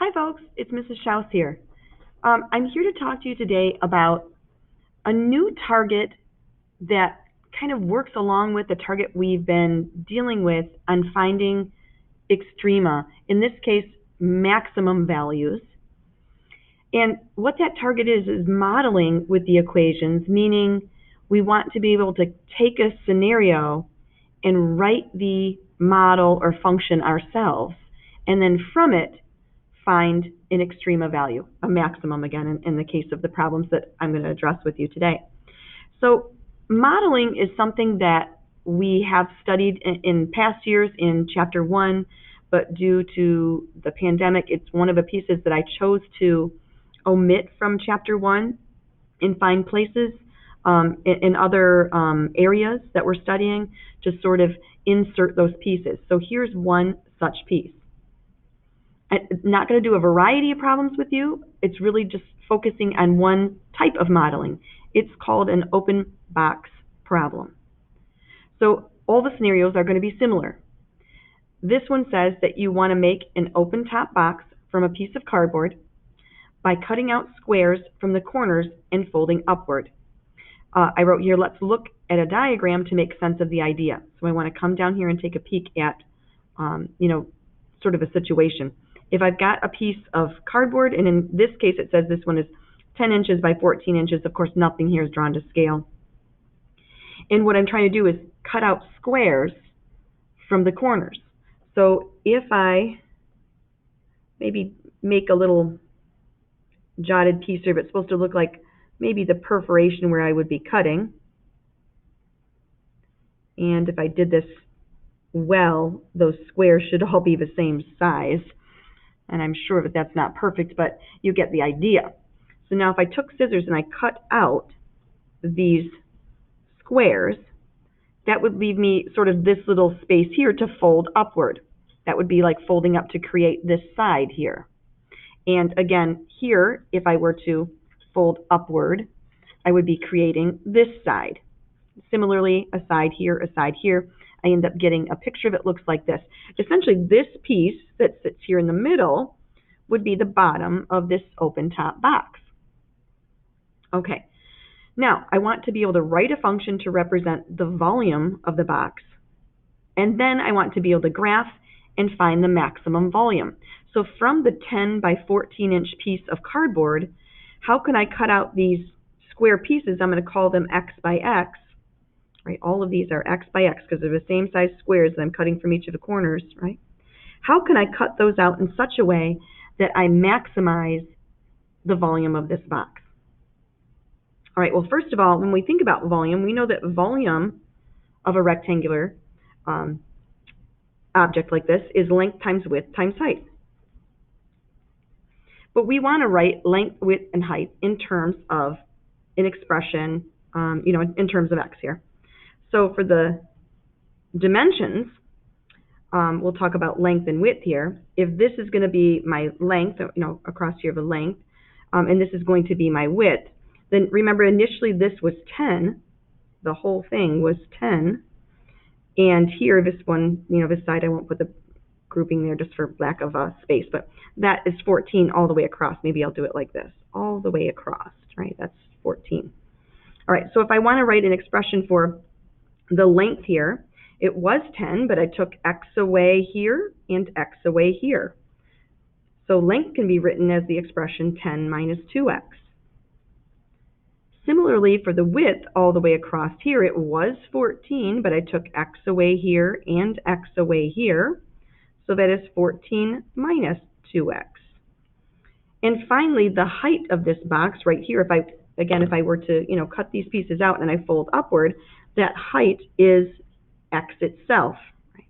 Hi folks, it's Mrs. Schaus here. I'm here to talk to you today about a new target that kind of works along with the target we've been dealing with on finding extrema, in this case, maximum values. And what that target is modeling with the equations, meaning we want to be able to take a scenario and write the model or function ourselves, and then from it, find an extrema value, a maximum again, in the case of the problems that I'm going to address with you today. So modeling is something that we have studied in past years in Chapter 1, but due to the pandemic, it's one of the pieces that I chose to omit from Chapter 1 and find places in other areas that we're studying to sort of insert those pieces. So here's one such piece. I'm not going to do a variety of problems with you. It's really just focusing on one type of modeling. It's called an open box problem. So all the scenarios are going to be similar. This one says that you want to make an open top box from a piece of cardboard by cutting out squares from the corners and folding upward. I wrote here, let's look at a diagram to make sense of the idea. So I want to come down here and take a peek at, sort of a situation. If I've got a piece of cardboard, and in this case it says this one is 10 inches by 14 inches, of course nothing here is drawn to scale. And what I'm trying to do is cut out squares from the corners. So if I maybe make a little jotted piece here, but it's supposed to look like maybe the perforation where I would be cutting. And if I did this well, those squares should all be the same size. And I'm sure that that's not perfect, but you get the idea. So now if I took scissors and I cut out these squares, that would leave me sort of this little space here to fold upward. That would be like folding up to create this side here. And again, here, if I were to fold upward, I would be creating this side. Similarly, a side here, I end up getting a picture that looks like this. Essentially, this piece that sits here in the middle would be the bottom of this open top box. Okay, now I want to be able to write a function to represent the volume of the box, and then I want to be able to graph and find the maximum volume. So from the 10 by 14 inch piece of cardboard, how can I cut out these square pieces? I'm going to call them X by X. Right, all of these are X by X because they're the same size squares that I'm cutting from each of the corners, right? How can I cut those out in such a way that I maximize the volume of this box? All right, well, first of all, when we think about volume, we know that volume of a rectangular object like this is length times width times height. But we want to write length, width, and height in terms of an expression, in terms of X here. So for the dimensions, we'll talk about length and width here. If this is going to be my length, across here the length, and this is going to be my width, then remember initially this was 10. The whole thing was 10. And here, this one, this side, I won't put the grouping there just for lack of space, but that is 14 all the way across. Maybe I'll do it like this, all the way across, right? That's 14. All right, so if I want to write an expression for the length here, it was 10, but I took X away here and X away here. So length can be written as the expression 10 minus 2X. Similarly, for the width all the way across here, it was 14, but I took X away here and X away here. So that is 14 minus 2X. And finally, the height of this box right here, if I were to, cut these pieces out and I fold upward, that height is X itself. Right?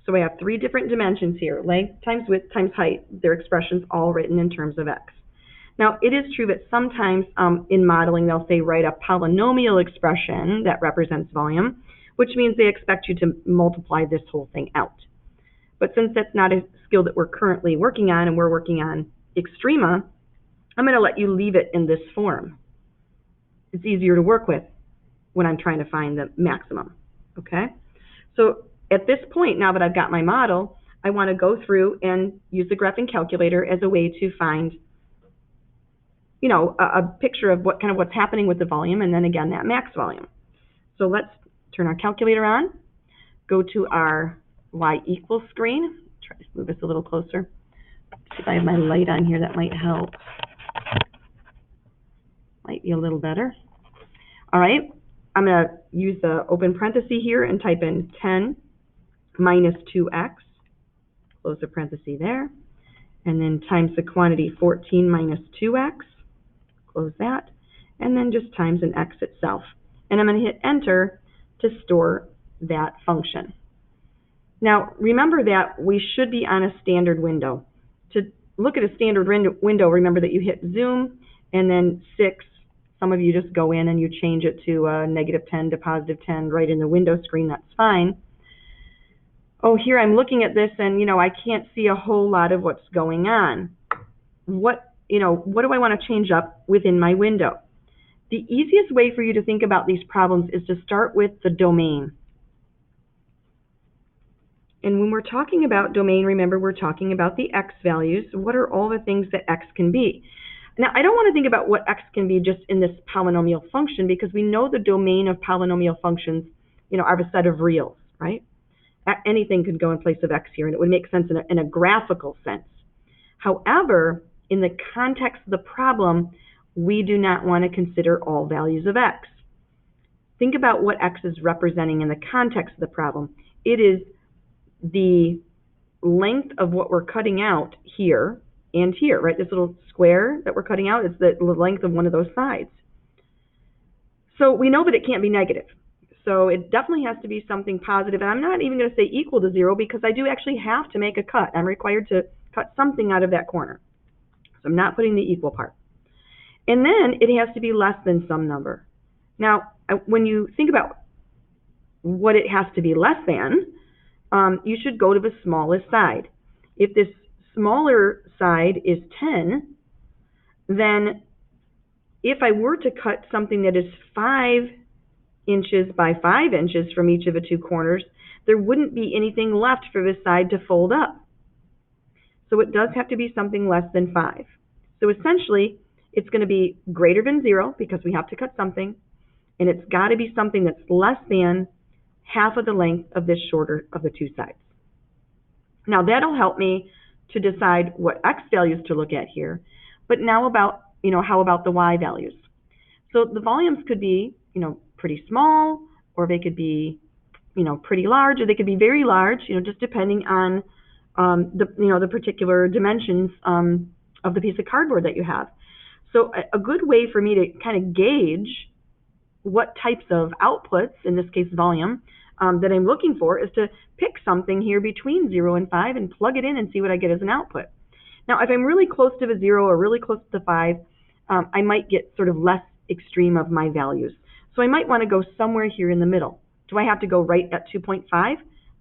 So I have three different dimensions here, length times width times height. Their expressions all written in terms of X. Now, it is true that sometimes in modeling, they'll say write a polynomial expression that represents volume, which means they expect you to multiply this whole thing out. But since that's not a skill that we're currently working on, and we're working on extrema, I'm going to let you leave it in this form. It's easier to work with when I'm trying to find the maximum, okay? So at this point, now that I've got my model, I want to go through and use the graphing calculator as a way to find, a picture of what's happening with the volume, and then again that max volume. So let's turn our calculator on, go to our y equals screen. Try to move this a little closer. See if I have my light on here, that might help. Might be a little better. All right, I'm going to use the open parenthesis here and type in 10 minus 2x, close the parenthesis there, and then times the quantity 14 minus 2x, close that, and then just times an x itself. And I'm going to hit enter to store that function. Now remember that we should be on a standard window. To look at a standard window, remember that you hit zoom and then 6. Some of you just go in and you change it to -10 to +10 right in the window screen. That's fine. Oh, here I'm looking at this and I can't see a whole lot of what's going on. What do I want to change up within my window? The easiest way for you to think about these problems is to start with the domain. And when we're talking about domain, remember we're talking about the x values. What are all the things that x can be? Now, I don't want to think about what x can be just in this polynomial function, because we know the domain of polynomial functions, are a set of reals, right? Anything could go in place of x here, and it would make sense in a graphical sense. However, in the context of the problem, we do not want to consider all values of x. Think about what x is representing in the context of the problem. It is the length of what we're cutting out here and here, right? This little square that we're cutting out is the length of one of those sides. So we know that it can't be negative. So it definitely has to be something positive. And I'm not even going to say equal to 0, because I do actually have to make a cut. I'm required to cut something out of that corner. So I'm not putting the equal part. And then it has to be less than some number. Now, when you think about what it has to be less than, you should go to the smallest side. If this smaller side is 10, then if I were to cut something that is 5 inches by 5 inches from each of the two corners, there wouldn't be anything left for this side to fold up. So it does have to be something less than 5. So essentially, it's going to be greater than 0 because we have to cut something, and it's got to be something that's less than half of the length of this shorter of the two sides. Now that'll help me to decide what x values to look at here. But now about, how about the y values? So the volumes could be, pretty small, or they could be, pretty large, or they could be very large, just depending on the particular dimensions of the piece of cardboard that you have. So a good way for me to kind of gauge what types of outputs, in this case volume, that I'm looking for is to pick something here between 0 and 5 and plug it in and see what I get as an output. Now, if I'm really close to the 0 or really close to the 5, I might get sort of less extreme of my values. So I might want to go somewhere here in the middle. Do I have to go right at 2.5?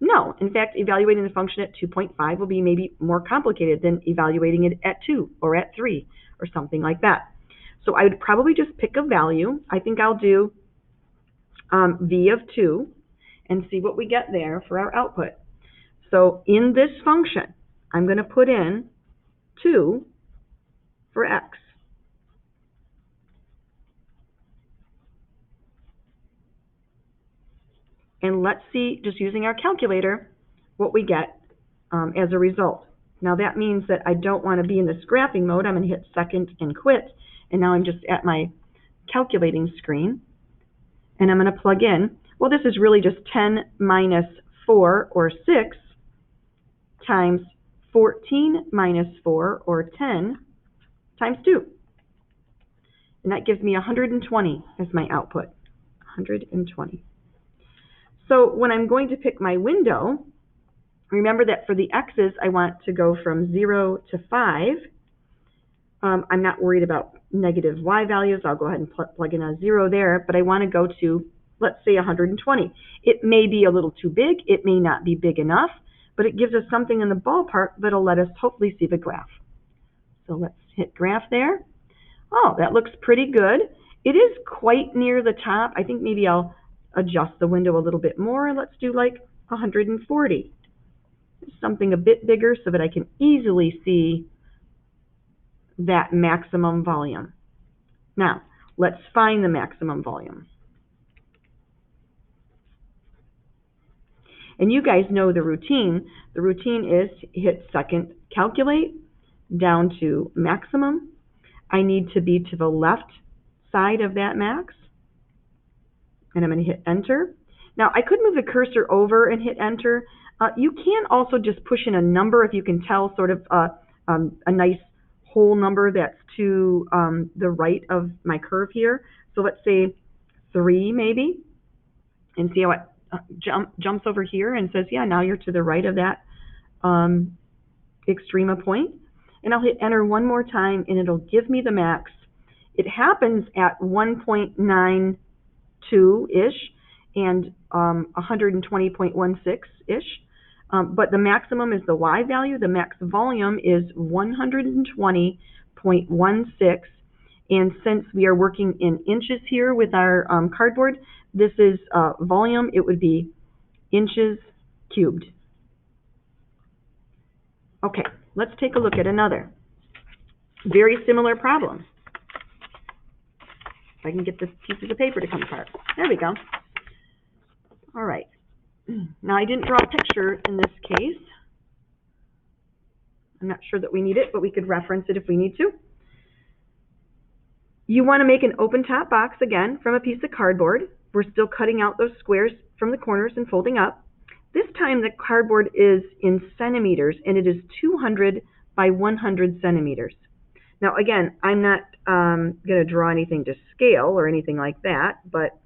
No. In fact, evaluating the function at 2.5 will be maybe more complicated than evaluating it at 2 or at 3 or something like that. So I would probably just pick a value. I think I'll do v of 2 and see what we get there for our output. So in this function, I'm going to put in 2 for x. And let's see, just using our calculator, what we get as a result. Now that means that I don't want to be in this graphing mode. I'm going to hit second and quit. And now I'm just at my calculating screen. And I'm going to plug in, well, this is really just 10 minus 4, or 6, times 14 minus 4, or 10, times 2. And that gives me 120 as my output, 120. So when I'm going to pick my window, remember that for the x's, I want to go from 0 to 5. I'm not worried about negative y values. I'll go ahead and plug in a 0 there, but I want to go to, let's say, 120. It may be a little too big. It may not be big enough, but it gives us something in the ballpark that'll let us hopefully see the graph. So let's hit graph there. Oh, that looks pretty good. It is quite near the top. I think maybe I'll adjust the window a little bit more. Let's do like 140. something a bit bigger so that I can easily see that maximum volume. Now, let's find the maximum volume. And you guys know the routine. The routine is hit second calculate, down to maximum. I need to be to the left side of that max, and I'm going to hit enter. Now, I could move the cursor over and hit enter. You can also just push in a number if you can tell sort of a nice whole number that's to the right of my curve here. So let's say 3 maybe, and see how it jumps over here and says, yeah, now you're to the right of that extrema point. And I'll hit enter one more time, and it'll give me the max. It happens at 1.92-ish and 120.16-ish. But the maximum is the Y value. The max volume is 120.16. And since we are working in inches here with our cardboard, this is volume. It would be inches cubed. Okay, let's take a look at another very similar problem. If I can get this pieces of paper to come apart. There we go. All right. Now, I didn't draw a picture in this case. I'm not sure that we need it, but we could reference it if we need to. You want to make an open top box, again, from a piece of cardboard. We're still cutting out those squares from the corners and folding up. This time, the cardboard is in centimeters, and it is 200 by 100 centimeters. Now, again, I'm not going to draw anything to scale or anything like that, but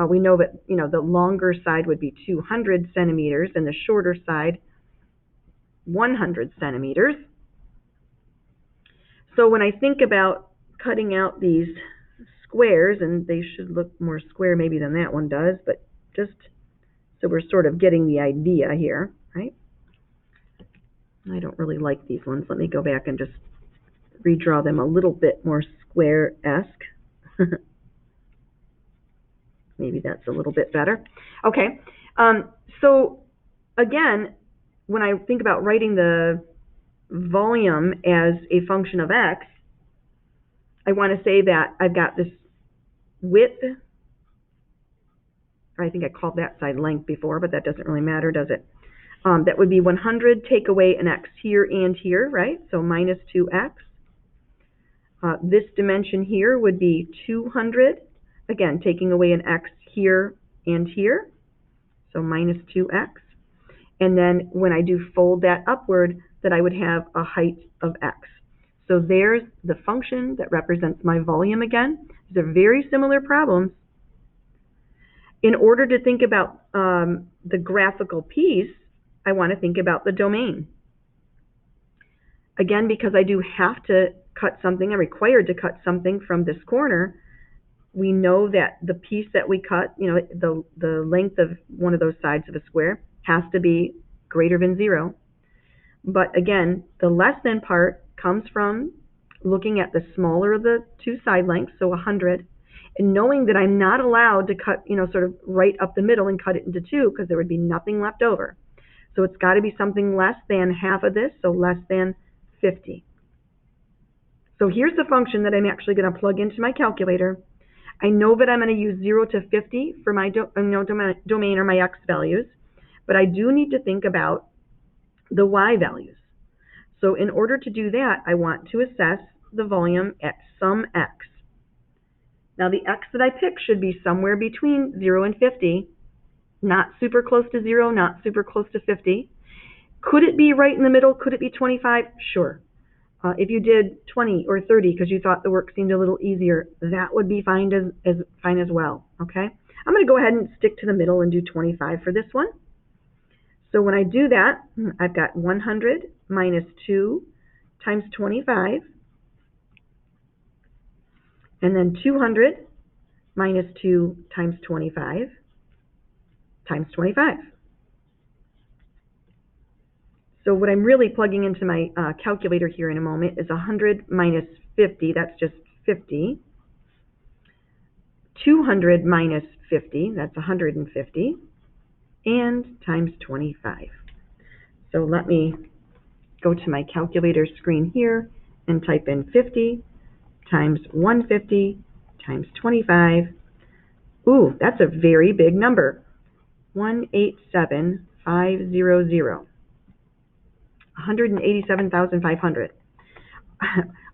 we know that, you know, the longer side would be 200 centimeters and the shorter side 100 centimeters. So when I think about cutting out these squares, and they should look more square maybe than that one does, but just so we're sort of getting the idea here, right? I don't really like these ones. Let me go back and just redraw them a little bit more square-esque. Maybe that's a little bit better. Okay, so again, when I think about writing the volume as a function of x, I want to say that I've got this width, or I think I called that side length before, but that doesn't really matter, does it? That would be 100, take away an x here and here, right? So minus 2x. This dimension here would be 200. Again, taking away an x here and here, so minus 2x. And then when I do fold that upward, that I would have a height of x. So there's the function that represents my volume again. These are very similar problems. In order to think about the graphical piece, I want to think about the domain. Again, because I do have to cut something, I'm required to cut something from this corner, we know that the piece that we cut, you know, the length of one of those sides of a square has to be greater than 0. But again, the less than part comes from looking at the smaller of the two side lengths, so 100, and knowing that I'm not allowed to cut, you know, sort of right up the middle and cut it into 2, because there would be nothing left over. So it's got to be something less than half of this, so less than 50. So here's the function that I'm actually going to plug into my calculator. I know that I'm going to use 0 to 50 for my domain or my x values, but I do need to think about the y values. So in order to do that, I want to assess the volume at some x. Now the x that I pick should be somewhere between 0 and 50, not super close to 0, not super close to 50. Could it be right in the middle? Could it be 25? Sure. If you did 20 or 30 because you thought the work seemed a little easier, that would be fine as well, okay? I'm going to go ahead and stick to the middle and do 25 for this one. So when I do that, I've got 100 minus 2 times 25, and then 200 minus 2 times 25 times 25. So what I'm really plugging into my calculator here in a moment is 100 minus 50, that's just 50. 200 minus 50, that's 150, and times 25. So let me go to my calculator screen here and type in 50 times 150 times 25. Ooh, that's a very big number. 187,500. 187,500.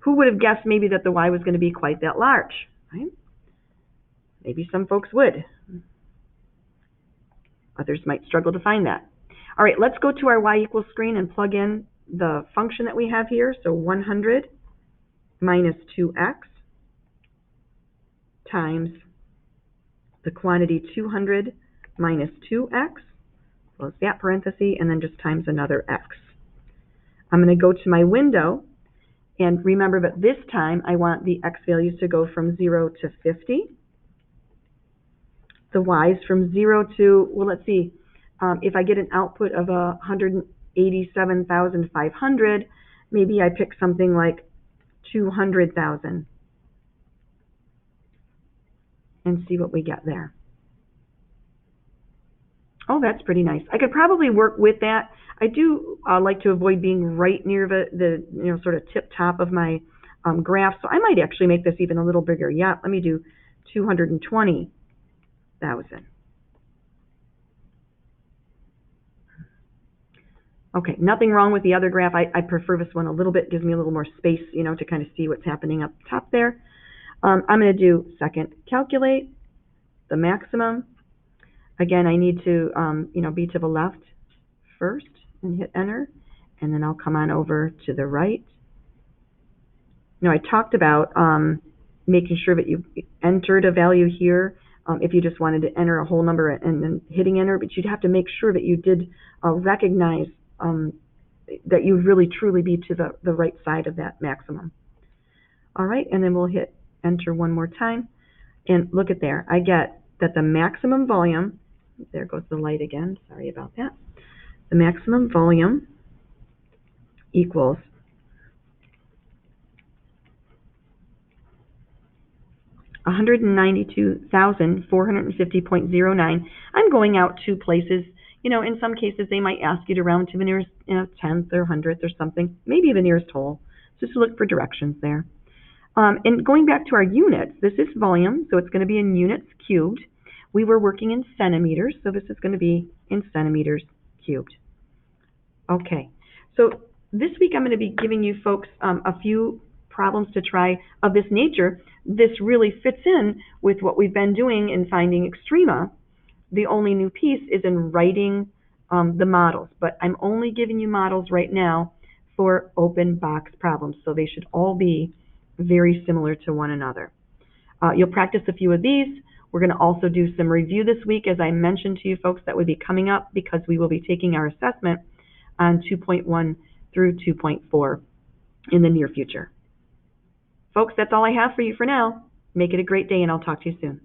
Who would have guessed maybe that the y was going to be quite that large, right? Maybe some folks would. Others might struggle to find that. All right, let's go to our y equals screen and plug in the function that we have here. So 100 minus 2x times the quantity 200 minus 2x, close that parenthesis, and then just times another x. I'm going to go to my window, and remember that this time I want the x values to go from 0 to 50. The y's from 0 to, well, let's see, if I get an output of 187,500, maybe I pick something like 200,000 and see what we get there. Oh, that's pretty nice. I could probably work with that. I do like to avoid being right near the sort of tip top of my graph, so I might actually make this even a little bigger. Yeah, let me do 220,000. Okay, nothing wrong with the other graph. I prefer this one a little bit. Gives me a little more space, to kind of see what's happening up top there. I'm going to do second calculate the maximum. Again, I need to, be to the left first and hit enter, and then I'll come on over to the right. I talked about making sure that you entered a value here if you just wanted to enter a whole number and then hitting enter, but you'd have to make sure that you did recognize that you really truly be to the right side of that maximum. All right, and then we'll hit enter one more time, and look at there. I get that the maximum volume, there goes the light again, sorry about that. The maximum volume equals 192,450.09. I'm going out two places. In some cases they might ask you to round to the nearest tenth or hundredth or something, maybe the nearest whole, just to look for directions there. And going back to our units, this is volume, so it's going to be in units cubed. We were working in centimeters, so this is going to be in centimeters cubed. Okay, so this week I'm going to be giving you folks a few problems to try of this nature. This really fits in with what we've been doing in finding extrema. The only new piece is in writing the models, but I'm only giving you models right now for open box problems, so they should all be very similar to one another. You'll practice a few of these. We're going to also do some review this week, as I mentioned to you folks, that would be coming up because we will be taking our assessment on 2.1 through 2.4 in the near future. Folks, that's all I have for you for now. Make it a great day, and I'll talk to you soon.